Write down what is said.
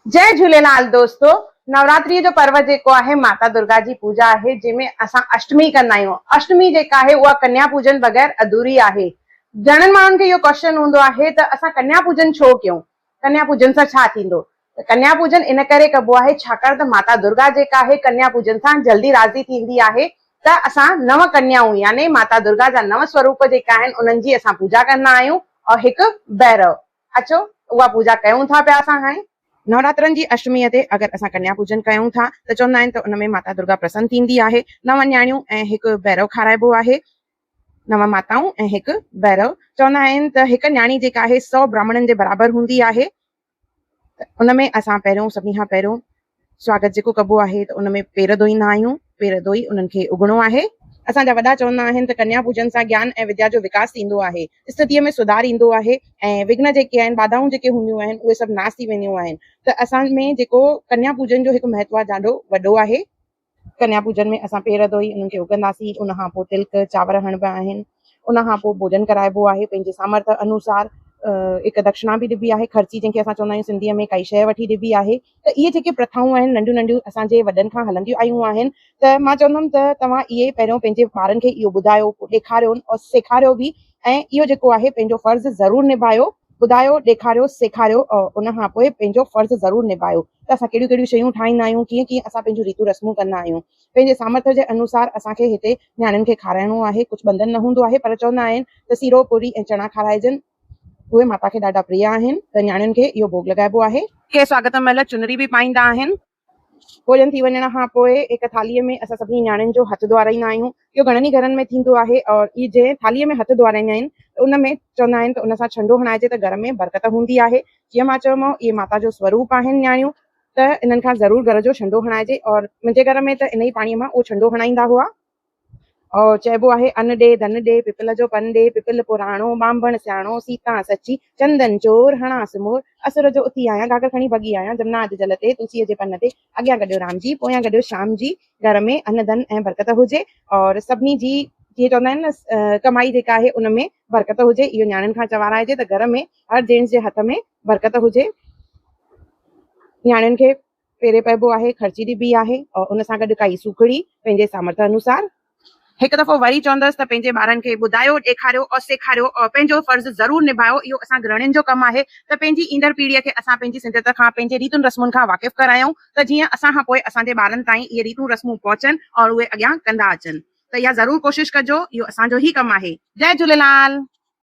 जय झूलेलाल दोस्तों। नवरात्रि जो पर्व जेको आहे माता दुर्गा जी पूजा आहे, जंहिंमें असां अष्टमी कंदा आहियूं। अष्टमी जेका आहे उहा कन्या पूजन बगैर अधूरी आहे। घणनि माण्हुनि खे इहो क्वेश्चन हूंदो आहे त असां कन्या पूजन छो कयूं, कन्या पूजन सां छा थींदो। त कन्या पूजन इन करे कबो आहे छाकाणि त माता दुर्गा जेका आहे कन्या पूजन सां जल्दी राज़ी थींदी आहे। त असां नव कन्याऊं यानी माता दुर्गा जा नव स्वरूप जेका आहिनि उन्हनि जी असां पूजा कंदा आहियूं और हिकु भैरव। अचो उहा पूजा कयूं था पिया असां हाणे। नवरात्रनि जी अष्टमीअ ते अगरि असां कन्या पूजन कयूं था त चवंदा आहिनि त उनमें माता दुर्गा प्रसन्न थींदी आहे। नव न्याणियूं ऐं हिकु भैरव खाराइबो आहे। नव माताऊं ऐं हिकु भैरव। चवंदा आहिनि त हिकु न्याणी जेका आहे 100 ब्राह्मणनि जे बराबरि हूंदी आहे। उनमें असां पहिरियों सभिनी खां पहिरियों स्वागत जेको कबो आहे त उनमें पेर धोईंदा आहियूं। पेर धोई उन्हनि खे उघणो आहे। असांजा वॾा चवंदा आहिनि त कन्या पूजन सां ज्ञान ऐं विद्या जो विकास थींदो आहे, स्थितीअ में सुधार ईंदो आहे ऐं विघ्न जेके आहिनि, बाधाऊं जेके हूंदियूं आहिनि उहे सभु नाश थी वेंदियूं आहिनि। त असां में जेको कन्या पूजन जो हिकु महत्व ॾाढो वॾो आहे। कन्या पूजन में असां पेर धोई उन्हनि खे उघंदासीं, उनखां पोइ तिलक चांवर हणिबा आहिनि, उनखां पोइ भोजन कराइबो आहे पंहिंजे सामर्थ्य अनुसार। हिकु दक्षिणा बि ॾिबी आहे, ख़र्ची जंहिंखे असां चवंदा आहियूं सिंधीअ में, काई शइ वठी ॾिबी आहे। त इहे जेके प्रथाऊं आहिनि नंढियूं नंढियूं असांजे वॾनि खां हलंदियूं आयूं आहिनि। त मां चवंदमि त तव्हां इहे पहिरियों पंहिंजे ॿारनि खे इहो ॿुधायो, ॾेखारियो और सेखारियो बि। ऐं इहो जेको आहे पंहिंजो फर्ज़ ज़रूरु निभायो। ॿुधायो, ॾेखारियो, सेखारियो और उनखां पोइ पंहिंजो फर्ज़ ज़रूरु निभायो। त असां कहिड़ियूं कहिड़ियूं शयूं ठाहींदा आहियूं, कीअं कीअं असां पंहिंजूं रीतियूं रस्मूं कंदा आहियूं। पंहिंजे सामर्थ्य जे अनुसार असांखे हिते न्याणियुनि खे खाराइणो आहे। कुझु बंधन न हूंदो आहे, पर चवंदा आहिनि त सीरो पूरी ऐं चणा खाराइजनि। उहे माता खे ॾाढा प्रिय आहिनि, त न्याणियुनि खे इहो भोग लॻाइबो आहे। के स्वागत महिल चुनरी बि पाईंदा आहिनि। भोजन थी वञण खां पोइ हिकु थालीअ में असां सभिनी न्याणियुनि जो हथु धोआराईंदा आहियूं। इहो घणनि ई घरनि में थींदो आहे और इहे जंहिं थालीअ में हथु धोआराईंदा आहिनि त उन में चवंदा आहिनि त उन सां छंडो हणाइजे त घर में बरकत हूंदी आहे। जीअं मां चयोमांव, इहे माता जो स्वरूप आहिनि न्याणियूं, त इन्हनि खां ज़रूरु घर जो छंडो हणाइजे। और मुंहिंजे घर में त इन ई पाणीअ मां उहो छंडो हणाईंदा हुआ। और चइबो आहे अन्न ॾे धन ॾे पिपल जो पन ॾे, पिपल पुराणो बांभण सियाणो, सीता सची चंदन चोर हणास मोर, असुर जो उथी आहियां घाघर खणी भॻी आहियां, जमुना अध जल ते तुलसीअ जे पन ते, अॻियां गॾियो राम जी पोयां गॾियो श्याम जी। घर में अन्न धन ऐं बरकत हुजे और सभिनी जी जीअं चवंदा आहिनि न कमाई जेका आहे उन में बरकत हुजे। इहो न्याणियुनि खां चवाराइजे त घर में हर जेंट्स जे हथ में बरकत हुजे। न्याणियुनि खे पेरे पइबो आहे, ख़र्ची ॾिबी आहे और उन सां गॾु काई सूखड़ी पंहिंजे सामर्थ्य अनुसार। हिकु दफ़ो वरी चवंदसि त पंहिंजे ॿारनि खे ॿुधायो, ॾेखारियो और सेखारियो और पंहिंजो फर्ज़ ज़रूरु निभायो। इहो असां गृहणियुनि जो कमु आहे त पंहिंजी ईंदड़ पीढ़ीअ खे असां पंहिंजी सिंधियत खां, पंहिंजे रीतियुनि रस्मुनि खां वाक़िफ़ करायूं, त जीअं असां खां पोइ असांजे ॿारनि ताईं इहे रीतियूं रस्मूं पहुचनि और उहे अॻियां कंदा अचनि। त इहा ज़रूरु कोशिशि कजो, इहो असांजो ई कमु आहे। जय झूलेलाल।